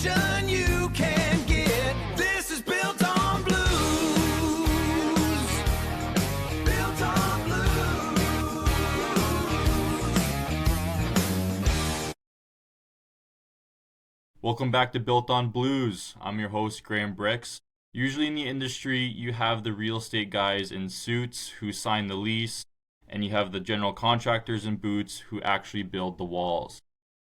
information you can get. This is Built on Blues. Built on Blues. Welcome back to Built on Blues. I'm your host, Graeme Bryks. Usually in the industry, you have the real estate guys in suits who sign the lease, and you have the general contractors in boots who actually build the walls.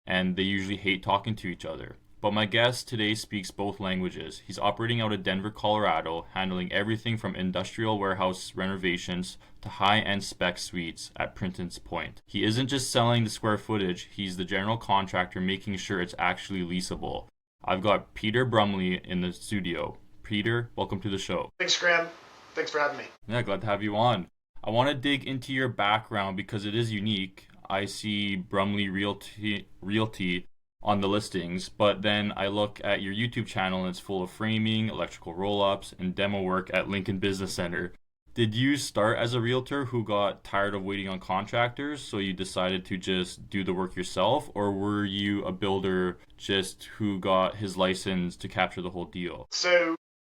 And they usually hate talking to each other. But my guest today speaks both languages. He's operating out of Denver, Colorado, handling everything from industrial warehouse renovations to high-end spec suites at Princeton's Point. He isn't just selling the square footage, he's the general contractor making sure it's actually leasable. I've got Peter Brumley in the studio. Peter, welcome to the show. Thanks, Graeme. Thanks for having me. Yeah, glad to have you on. I want to dig into your background because it is unique. I see Brumley Realty on the listings, but then I look at your YouTube channel and it's full of framing, electrical roll-ups, and demo work at Lincoln Business Center. Did you start as a realtor who got tired of waiting on contractors, so you decided to just do the work yourself, or were you a builder just who got his license to capture the whole deal? So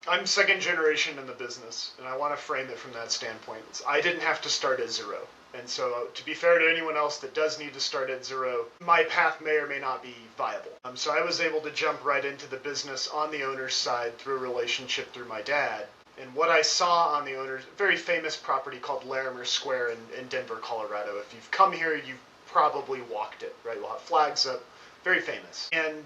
I'm second generation in the business, and I want to frame it from that standpoint. I didn't have to start at zero. And so to be fair to anyone else that does need to start at zero, my path may or may not be viable. So I was able to jump right into the business on the owner's side through a relationship through my dad. And what I saw on the owner's very famous property called Larimer Square in Denver, Colorado. If you've come here, you've probably walked it, right? We'll have flags up, very famous. And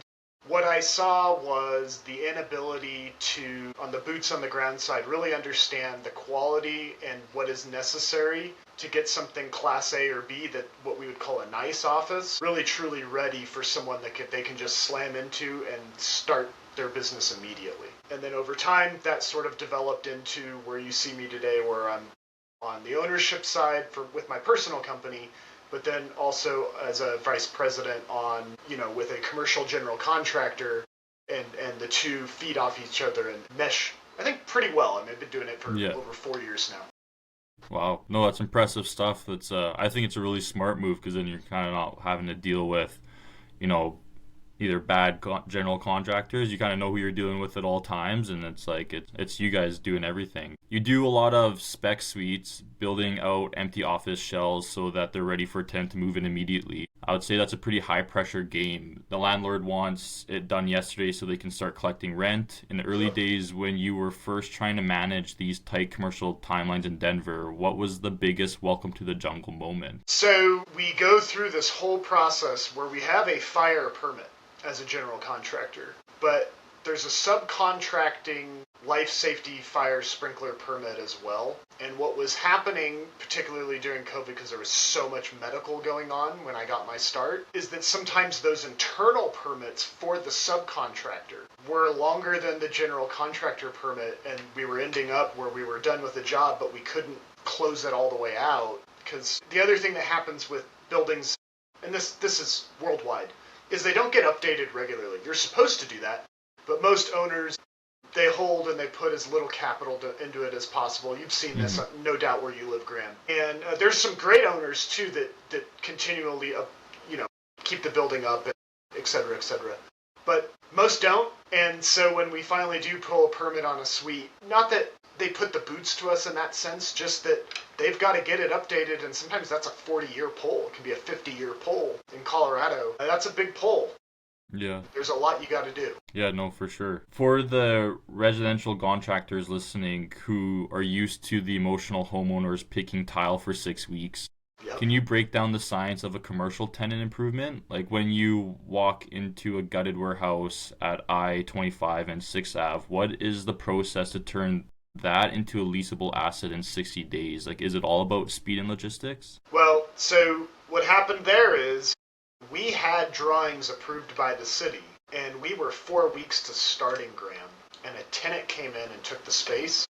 what I saw was the inability to, on the boots on the ground side, really understand the quality and what is necessary to get something class A or B, that what we would call a nice office, really truly ready for someone that they can just slam into and start their business immediately. And then over time, that sort of developed into where you see me today, where I'm on the ownership side with my personal company, but then also as a vice president on, with a commercial general contractor, and the two feed off each other and mesh, I think, pretty well. I mean, I've been doing it for over 4 years now. Wow. No, that's impressive stuff. That's I think it's a really smart move, because then you're kind of not having to deal with, either bad general contractors. You kind of know who you're dealing with at all times, and it's like it's you guys doing everything. You do a lot of spec suites, building out empty office shells so that they're ready for a tenant to move in immediately. I would say that's a pretty high pressure game. The landlord wants it done yesterday so they can start collecting rent. In the early days when you were first trying to manage these tight commercial timelines in Denver, what was the biggest welcome to the jungle moment? So we go through this whole process where we have a fire permit as a general contractor, but there's a subcontracting life safety fire sprinkler permit as well. And what was happening, particularly during COVID, because there was so much medical going on when I got my start, is that sometimes those internal permits for the subcontractor were longer than the general contractor permit, and we were ending up where we were done with the job, but we couldn't close it all the way out. Because the other thing that happens with buildings, and this is worldwide, is they don't get updated regularly. You're supposed to do that, but most owners, they hold and they put as little capital into it as possible. You've seen this, no doubt, where you live, Graeme. And there's some great owners, too, that continually, keep the building up, et cetera, et cetera. But most don't, and so when we finally do pull a permit on a suite, not that they put the boots to us in that sense, just that they've got to get it updated, and sometimes that's a 40-year pull. It can be a 50-year pull in Colorado. That's a big pull. Yeah. There's a lot you got to do. Yeah, no, for sure. For the residential contractors listening who are used to the emotional homeowners picking tile for 6 weeks, can you break down the science of a commercial tenant improvement? Like when you walk into a gutted warehouse at I-25 and 6th Ave, what is the process to turn that into a leasable asset in 60 days? Like, is it all about speed and logistics? Well, so what happened there is we had drawings approved by the city, and we were 4 weeks to starting, Graeme, and a tenant came in and took the space,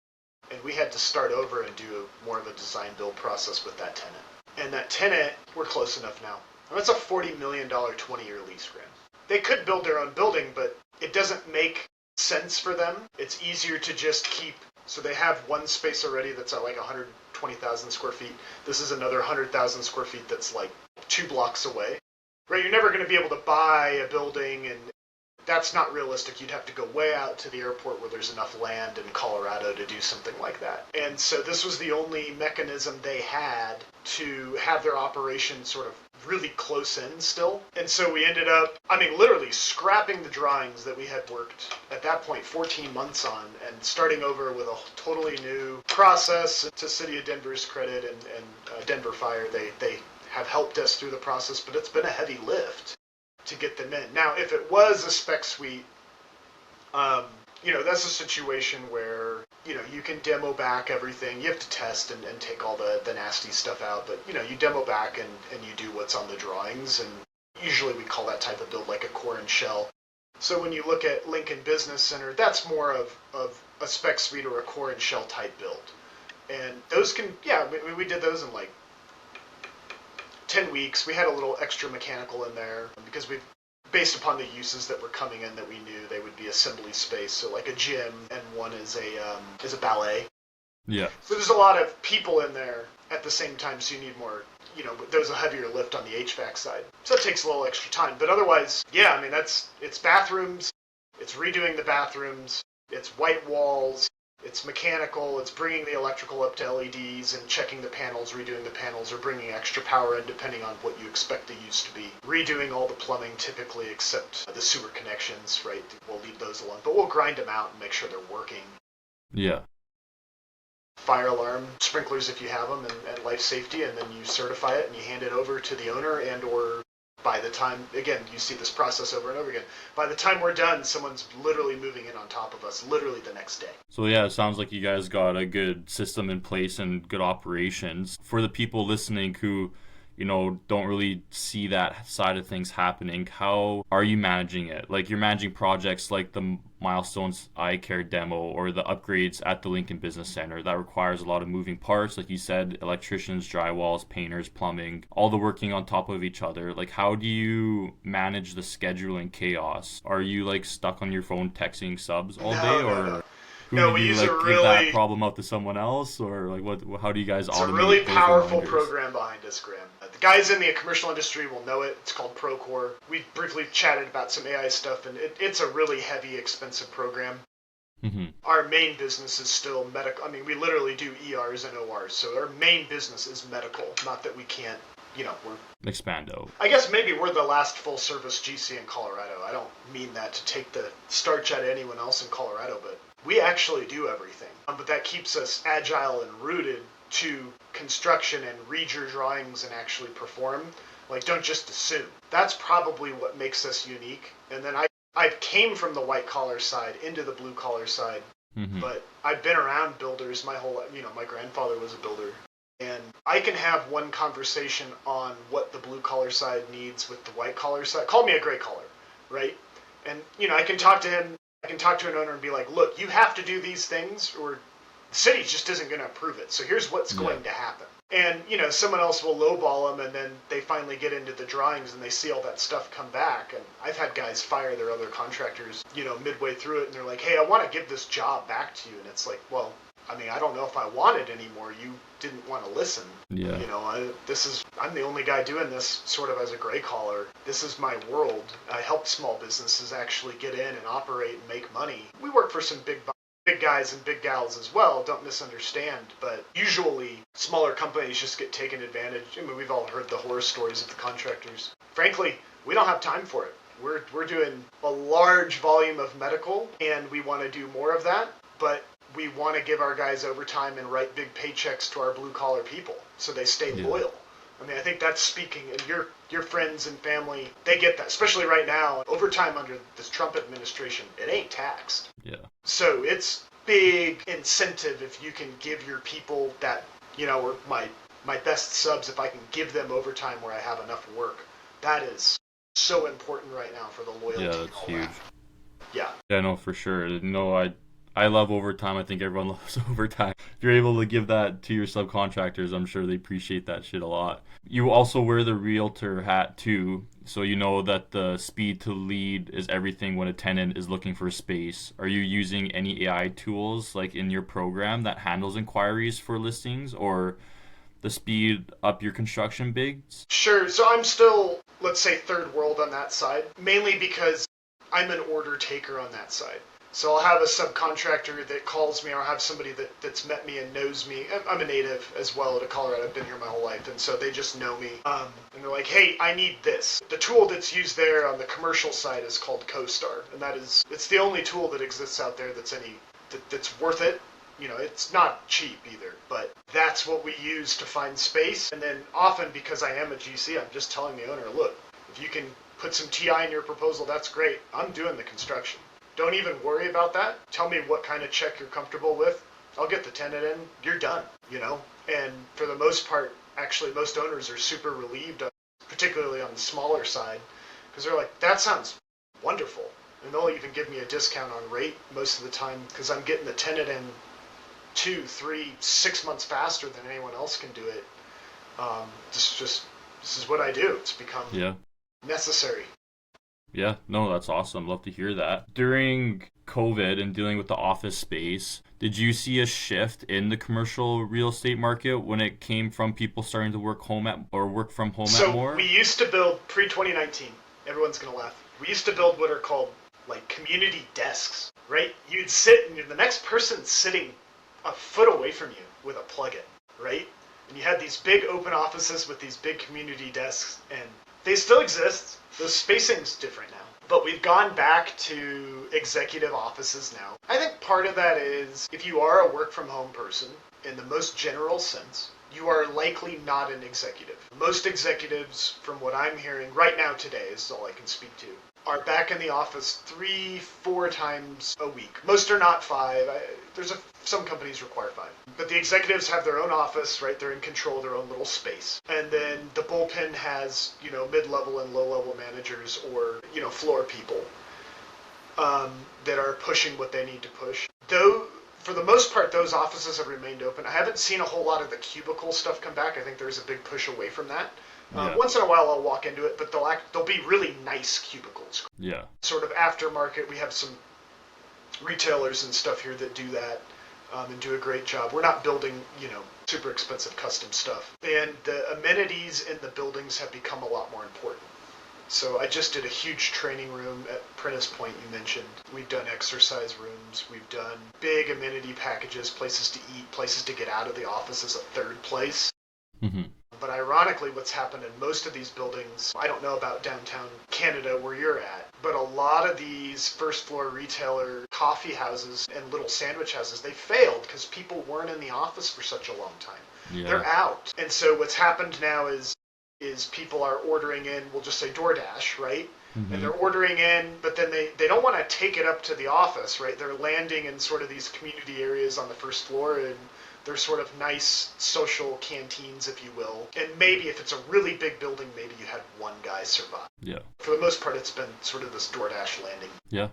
and we had to start over and do more of a design build process with that tenant. And that tenant, we're close enough now. And that's a $40 million 20-year lease, Graeme. They could build their own building, but it doesn't make sense for them. It's easier to just keep. So they have one space already that's at like 120,000 square feet. This is another 100,000 square feet that's like 2 blocks away. Right, you're never going to be able to buy a building and that's not realistic. You'd have to go way out to the airport where there's enough land in Colorado to do something like that. And so this was the only mechanism they had to have their operation sort of really close in still. And so we ended up, literally scrapping the drawings that we had worked at that point 14 months on and starting over with a totally new process. To City of Denver's credit and Denver Fire, they have helped us through the process, but it's been a heavy lift to get them in. Now, if it was a spec suite, that's a situation where, you can demo back everything. You have to test and take all the nasty stuff out, but, you demo back and you do what's on the drawings, and usually we call that type of build like a core and shell. So when you look at Lincoln Business Center, that's more of a spec suite or a core and shell type build. And those can, we did those in like 10 weeks. We had a little extra mechanical in there because based upon the uses that were coming in that we knew they would be assembly space. So like a gym and one is a ballet. Yeah. So there's a lot of people in there at the same time, so you need more, there's a heavier lift on the HVAC side. So that takes a little extra time. But otherwise, it's bathrooms, it's redoing the bathrooms, it's white walls, it's mechanical, it's bringing the electrical up to LEDs and checking the panels, redoing the panels, or bringing extra power in depending on what you expect the use to be. Redoing all the plumbing typically except the sewer connections, right? We'll leave those alone, but we'll grind them out and make sure they're working. Yeah. Fire alarm, sprinklers if you have them, and life safety, and then you certify it and you hand it over to the owner, and or by the time, again, you see this process over and over again, by the time we're done, someone's literally moving in on top of us, literally the next day. So yeah, it sounds like you guys got a good system in place and good operations. For the people listening who, don't really see that side of things happening, how are you managing it? Like, you're managing projects like the Milestones Eye Care demo or the upgrades at the Lincoln Business Center. That requires a lot of moving parts, like you said, electricians, drywalls, painters, plumbing, all the working on top of each other. Like, how do you manage the scheduling chaos? Are you like stuck on your phone texting subs all day, or no. Who No, do we you use like a give really that problem out to someone else, or like what? How do you guys automate? It's a really those powerful reminders? program behind us, Graeme. The guys in the commercial industry will know it. It's called Procore. We briefly chatted about some AI stuff, and it's a really heavy, expensive program. Mm-hmm. Our main business is still medical. We literally do ERs and ORs, so our main business is medical. Not that we can't, we're Expando. I guess maybe we're the last full-service GC in Colorado. I don't mean that to take the starch out of anyone else in Colorado, but we actually do everything. But that keeps us agile and rooted to construction and read your drawings and actually perform. Like, don't just assume. That's probably what makes us unique. And then I came from the white-collar side into the blue-collar side, but I've been around builders my whole life. My grandfather was a builder. And I can have one conversation on what the blue-collar side needs with the white-collar side. Call me a gray-collar, right? And, I can talk to him. I can talk to an owner and be like, look, you have to do these things or the city just isn't going to approve it. So here's what's going to happen. And, someone else will lowball them, and then they finally get into the drawings and they see all that stuff come back. And I've had guys fire their other contractors, midway through it, and they're like, hey, I want to give this job back to you. And it's like, well, I don't know if I want it anymore. You didn't want to listen. Yeah. I'm the only guy doing this sort of as a gray collar. This is my world. I help small businesses actually get in and operate and make money. We work for some big guys and big gals as well, don't misunderstand, but usually smaller companies just get taken advantage. We've all heard the horror stories of the contractors. Frankly, we don't have time for it. We're doing a large volume of medical, and we want to do more of that, but we want to give our guys overtime and write big paychecks to our blue-collar people so they stay loyal. I think that's speaking, and your friends and family, they get that, especially right now. Overtime under this Trump administration, it ain't taxed. Yeah. So it's big incentive if you can give your people that, or my best subs, if I can give them overtime where I have enough work. That is so important right now for the loyalty. Yeah, that's huge. That. Yeah. Yeah, no, for sure. No, I love overtime. I think everyone loves overtime. If you're able to give that to your subcontractors, I'm sure they appreciate that shit a lot. You also wear the realtor hat too, so you know that the speed to lead is everything when a tenant is looking for space. Are you using any AI tools like in your program that handles inquiries for listings or the speed up your construction bids? Sure. So I'm still, let's say, third world on that side, mainly because I'm an order taker on that side. So I'll have a subcontractor that calls me, or I'll have somebody that's met me and knows me. I'm a native as well to Colorado. I've been here my whole life, and so they just know me. And they're like, hey, I need this. The tool that's used there on the commercial side is called CoStar, and it's the only tool that exists out there that's worth it. You know, it's not cheap either, but that's what we use to find space. And then often, because I am a GC, I'm just telling the owner, look, if you can put some TI in your proposal, that's great. I'm doing the construction. Don't even worry about that. Tell me what kind of check you're comfortable with. I'll get the tenant in. You're done, you know? And for the most part, actually, most owners are super relieved, particularly on the smaller side, because they're like, that sounds wonderful. And they'll even give me a discount on rate most of the time because I'm getting the tenant in 2, 3, 6 months faster than anyone else can do it. This is what I do. It's become necessary. Yeah, no, that's awesome. Love to hear that. During COVID and dealing with the office space, did you see a shift in the commercial real estate market when it came from people starting to work from home at more? So we used to build pre-2019. Everyone's going to laugh. We used to build what are called like community desks, right? You'd sit and the next person's sitting a foot away from you with a plug-in, right? And you had these big open offices with these big community desks, and they still exist. The spacing's different now. But we've gone back to executive offices now. I think part of that is if you are a work-from-home person, in the most general sense, you are likely not an executive. Most executives, from what I'm hearing right now today, is all I can speak to, are back in the office 3-4 times a week. Most are not 5. Some companies require 5. But the executives have their own office, right? They're in control of their own little space. And then the bullpen has, mid-level and low-level managers or, floor people that are pushing what they need to push. Though, for the most part, those offices have remained open. I haven't seen a whole lot of the cubicle stuff come back. I think there's a big push away from that. Once in a while I'll walk into it, but they'll be really nice cubicles. Yeah. Sort of aftermarket. We have some retailers and stuff here that do that and do a great job. We're not building, super expensive custom stuff. And the amenities in the buildings have become a lot more important. So I just did a huge training room at Prentice Point, you mentioned. We've done exercise rooms. We've done big amenity packages, places to eat, places to get out of the office as a third place. Mm-hmm. But ironically, what's happened in most of these buildings, I don't know about downtown Canada where you're at, but a lot of these first floor retailer coffee houses and little sandwich houses, they failed because people weren't in the office for such a long time. Yeah. They're out. And so what's happened now is people are ordering in, we'll just say DoorDash, right? Mm-hmm. And they're ordering in, but then they don't want to take it up to the office, right? They're landing in sort of these community areas on the first floor, and they're sort of nice social canteens, if you will. And maybe if it's a really big building, maybe you had one guy survive. Yeah. For the most part, it's been sort of this DoorDash landing. Yeah.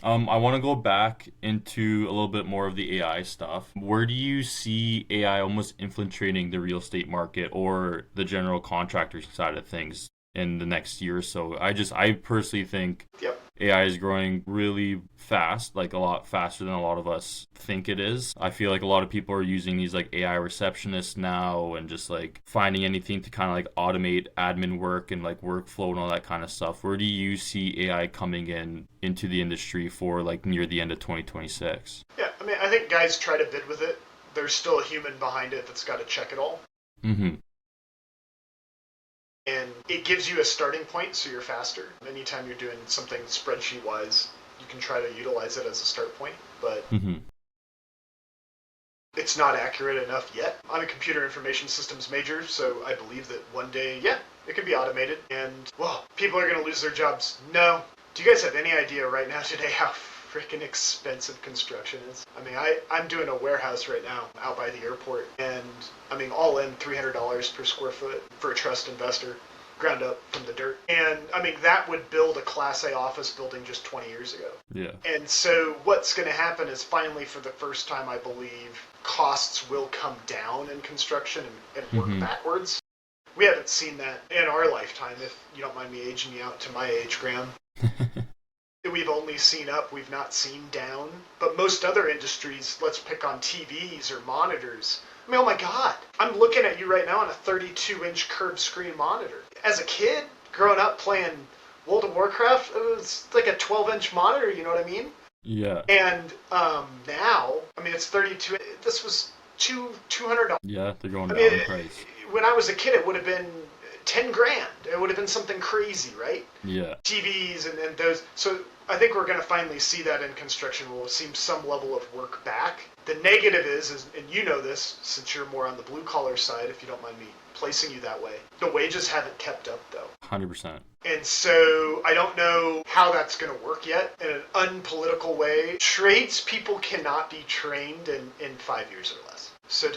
I want to go back into a little bit more of the AI stuff. Where do you see AI almost infiltrating the real estate market or the general contractor side of things in the next year or so? I personally think AI is growing really fast, like a lot faster than a lot of us think it is. I feel like a lot of people are using these like AI receptionists now and just like finding anything to kind of like automate admin work and like workflow and all that kind of stuff. Where do you see AI coming into the industry for like near the end of 2026? Yeah, I mean, I think guys try to bid with it. There's still a human behind it that's got to check it all. Mm-hmm. And it gives you a starting point, so you're faster. Anytime you're doing something spreadsheet-wise, you can try to utilize it as a start point, but it's not accurate enough yet. I'm a computer information systems major, so I believe that one day, it can be automated, and, well, people are going to lose their jobs. No. Do you guys have any idea right now today how freaking expensive construction is? I mean, I'm doing a warehouse right now out by the airport, and I mean, all in $300 per square foot for a trust investor, ground up from the dirt. And I mean, that would build a Class A office building just 20 years ago. Yeah. And so what's going to happen is finally, for the first time, I believe, costs will come down in construction and work backwards. We haven't seen that in our lifetime, if you don't mind me aging you out to my age, Graeme. We've only seen up, we've not seen down. But most other industries, let's pick on TVs or monitors. I mean, oh my God, I'm looking at you right now on a 32-inch curved screen monitor. As a kid, growing up playing World of Warcraft, it was like a 12-inch monitor, you know what I mean? Yeah. And now, I mean, it's 32. This was $200. Yeah, they're going I down mean, in price. when I was a kid, it would have been 10 grand. It would have been something crazy, right? Yeah. TVs and those. So I think we're going to finally see that in construction. We'll see some level of work back. The negative is, and you know this since you're more on the blue collar side, if you don't mind me placing you that way, the wages haven't kept up though. 100%. And so I don't know how that's going to work yet in an unpolitical way. Tradespeople cannot be trained in 5 years or less. So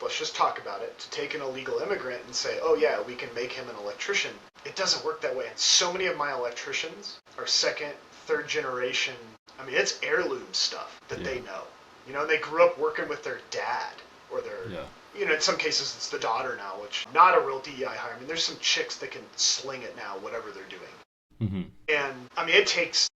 let's just talk about it, to take an illegal immigrant and say, oh yeah, we can make him an electrician, it doesn't work that way. And so many of my electricians are second, third generation. I mean, it's heirloom stuff that they know. You know, they grew up working with their dad or their, you know, in some cases it's the daughter now, which not a real DEI hire. I mean, there's some chicks that can sling it now, whatever they're doing. Mm-hmm. And I mean, it takes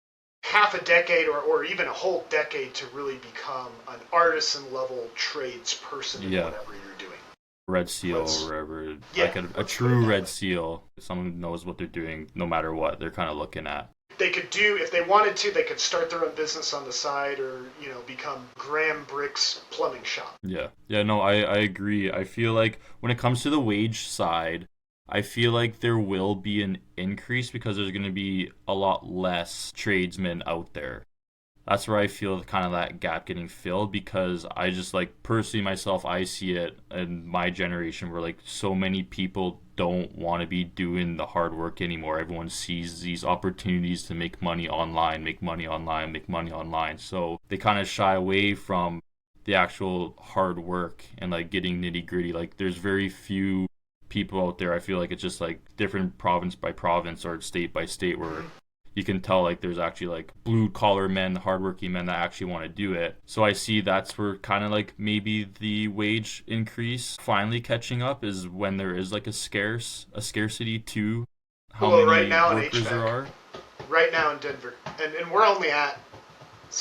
half a decade or even a whole decade to really become an artisan-level tradesperson in whatever you're doing. Red Seal or wherever. Like a true Red Seal. Someone who knows what they're doing no matter what they're kind of looking at. They could do, if they wanted to, they could start their own business on the side or, you know, become Graeme Bryks plumbing shop. Yeah. Yeah, no, I agree. I feel like when it comes to the wage side, I feel like there will be an increase because there's going to be a lot less tradesmen out there. That's where I feel kind of that gap getting filled, because I just, like, personally myself, I see it in my generation where, like, so many people don't want to be doing the hard work anymore. Everyone sees these opportunities to make money online, make money online, make money online. So they kind of shy away from the actual hard work and, like, getting nitty gritty. Like, there's very few people out there. I feel like it's just, like, different province by province or state by state where you can tell, like, there's actually, like, blue-collar men, hardworking men that actually want to do it. So I see that's where kind of, like, maybe the wage increase finally catching up is when there is, like, a scarcity to how many right now workers there are. Right now in Denver. And we're only at, what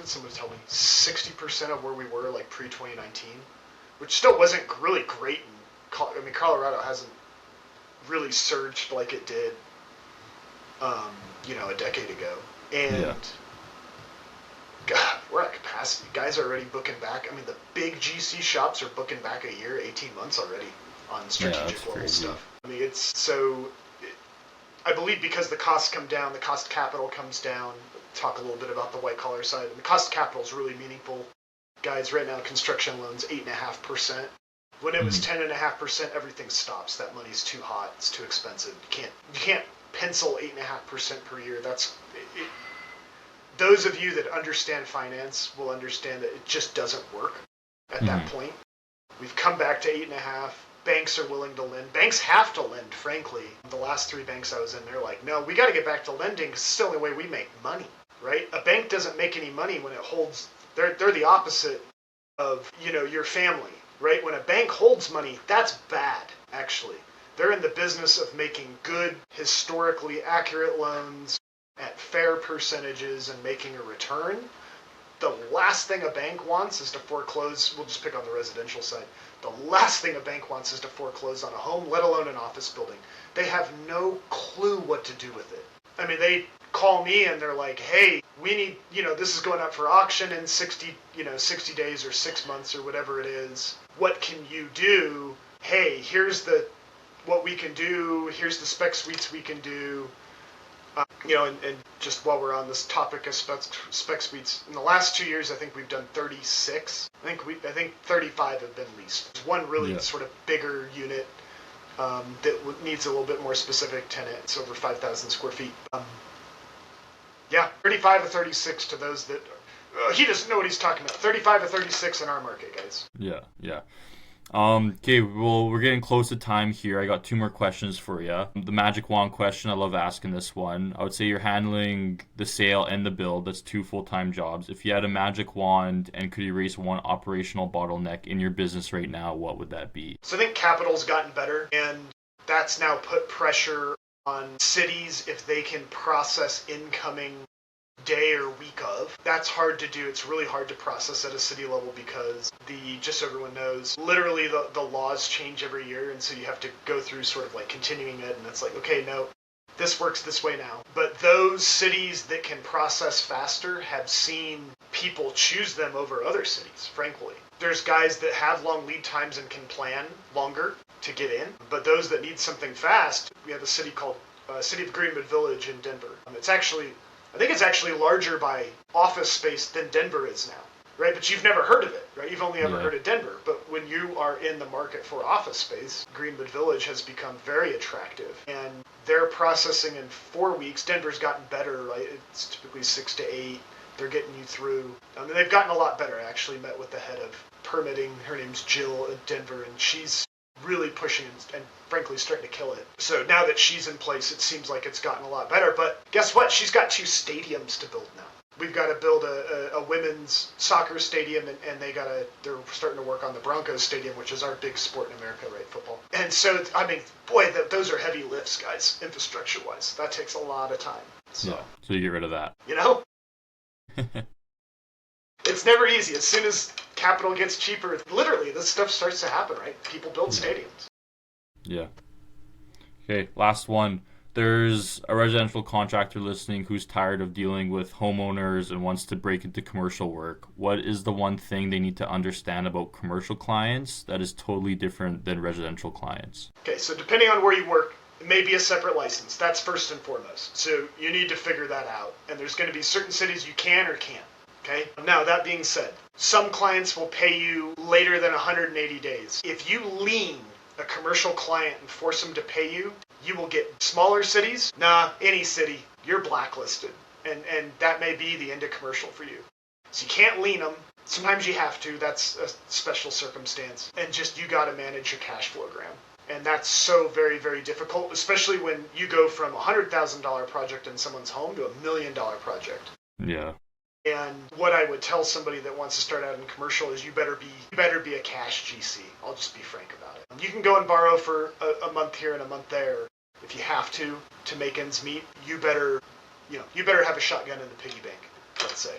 did someone tell me, 60% of where we were, like, pre-2019, which still wasn't really great. I mean, Colorado hasn't really surged like it did you know, a decade ago. And God, we're at capacity. Guys are already booking back. I mean, the big GC shops are booking back a year, 18 months already on strategic level stuff. I mean, it's so, I believe because the costs come down, the cost of capital comes down. Talk a little bit about the white collar side. And the cost of capital is really meaningful. Guys, right now, construction loans, 8.5%. When it was 10.5%, everything stops. That money's too hot. It's too expensive. You can't pencil 8.5% per year. That's it. Those of you that understand finance will understand that it just doesn't work at that point. We've come back to 8.5. Banks are willing to lend. Banks have to lend, frankly. The last 3 banks I was in, they're like, no, we got to get back to lending because it's the only way we make money, right? A bank doesn't make any money when it holds. They're the opposite of, you know, your family, right? When a bank holds money, that's bad, actually. They're in the business of making good, historically accurate loans at fair percentages and making a return. The last thing a bank wants is to foreclose. We'll just pick on the residential side. The last thing a bank wants is to foreclose on a home, let alone an office building. They have no clue what to do with it. I mean, they call me and they're like, hey, we need, you know, this is going up for auction in 60 days or 6 months or whatever it is. What can you do? Hey, here's what we can do. Here's the spec suites we can do. You know, and just while we're on this topic of spec suites, in the last 2 years, I think we've done 36. I think 35 have been leased. There's one really sort of bigger unit that needs a little bit more specific tenant. It's over 5,000 square feet. 35 or 36 to those that he doesn't know what he's talking about. 35 or 36 in our market, guys. Yeah. Okay, well, we're getting close to time here. I got 2 more questions for you. The magic wand question, I love asking this one. I would say you're handling the sale and the build. That's 2 full-time jobs. If you had a magic wand and could erase one operational bottleneck in your business right now, what would that be? So I think capital's gotten better, and that's now put pressure on cities if they can process incoming day or week of. That's hard to do. It's really hard to process at a city level because just so everyone knows, literally the laws change every year, and so you have to go through sort of like continuing ed, and it's like, okay, no, this works this way now. But those cities that can process faster have seen people choose them over other cities, frankly. There's guys that have long lead times and can plan longer to get in, but those that need something fast, we have a city called City of Greenwood Village in Denver. I think it's actually larger by office space than Denver is now, right? But you've never heard of it, right? You've only ever heard of Denver. But when you are in the market for office space, Greenwood Village has become very attractive. And they're processing in 4 weeks. Denver's gotten better, right? It's typically 6 to 8. They're getting you through. And they've gotten a lot better. I actually met with the head of permitting. Her name's Jill in Denver, and she's really pushing and frankly starting to kill it. So now that she's in place, it seems like it's gotten a lot better. But guess what? She's got 2 stadiums to build now. We've got to build a women's soccer stadium, and they're starting to work on the Broncos stadium, which is our big sport in America, right? Football. And so, I mean, boy, those are heavy lifts, guys, infrastructure-wise. That takes a lot of time. So you get rid of that. You know? It's never easy. As soon as capital gets cheaper, literally, this stuff starts to happen, right? People build stadiums. Yeah. Okay, last one. There's a residential contractor listening who's tired of dealing with homeowners and wants to break into commercial work. What is the one thing they need to understand about commercial clients that is totally different than residential clients? Okay, so depending on where you work, it may be a separate license. That's first and foremost. So you need to figure that out. And there's going to be certain cities you can or can't. Okay? Now, that being said, some clients will pay you later than 180 days. If you lien a commercial client and force them to pay you, you will get smaller cities. Any city, you're blacklisted. And that may be the end of commercial for you. So you can't lien them. Sometimes you have to. That's a special circumstance. And just you got to manage your cash flow, Graeme. And that's so very, very difficult, especially when you go from a $100,000 project in someone's home to $1 million project. Yeah. And what I would tell somebody that wants to start out in commercial is you better be a cash GC. I'll just be frank about it. You can go and borrow for a month here and a month there if you have to make ends meet. You better have a shotgun in the piggy bank, let's say.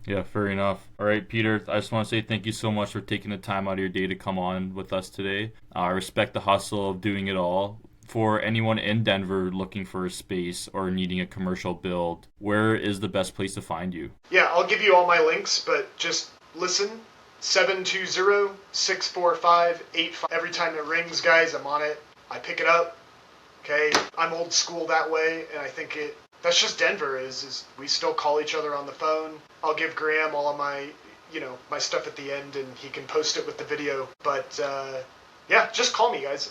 Yeah, fair enough. All right, Peter, I just want to say thank you so much for taking the time out of your day to come on with us today. I respect the hustle of doing it all. For anyone in Denver looking for a space or needing a commercial build, where is the best place to find you? Yeah, I'll give you all my links, but just listen. 720-645-85. Every time it rings, guys, I'm on it. I pick it up. Okay, I'm old school that way, and I think that's just Denver is we still call each other on the phone. I'll give Graeme all of my stuff at the end, and he can post it with the video. But just call me, guys.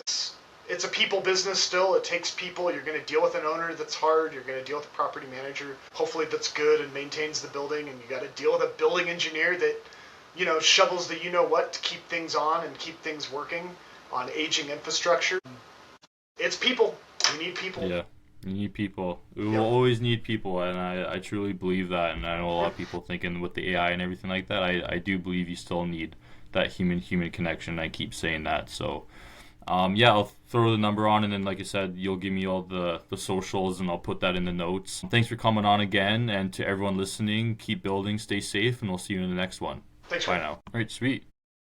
It's a people business still. It takes people. You're going to deal with an owner that's hard. You're going to deal with a property manager, hopefully that's good and maintains the building. And you got to deal with a building engineer that, shovels the you-know-what to keep things on and keep things working on aging infrastructure. It's people. You need people. Yeah, you need people. We will always need people, and I truly believe that. And I know a lot of people thinking with the AI and everything like that, I do believe you still need that human connection. I keep saying that. So, I'll throw the number on, and then, like I said, you'll give me all the socials, and I'll put that in the notes. Thanks for coming on again, and to everyone listening, keep building, stay safe, and we'll see you in the next one. Thanks, Bye now. All right, sweet.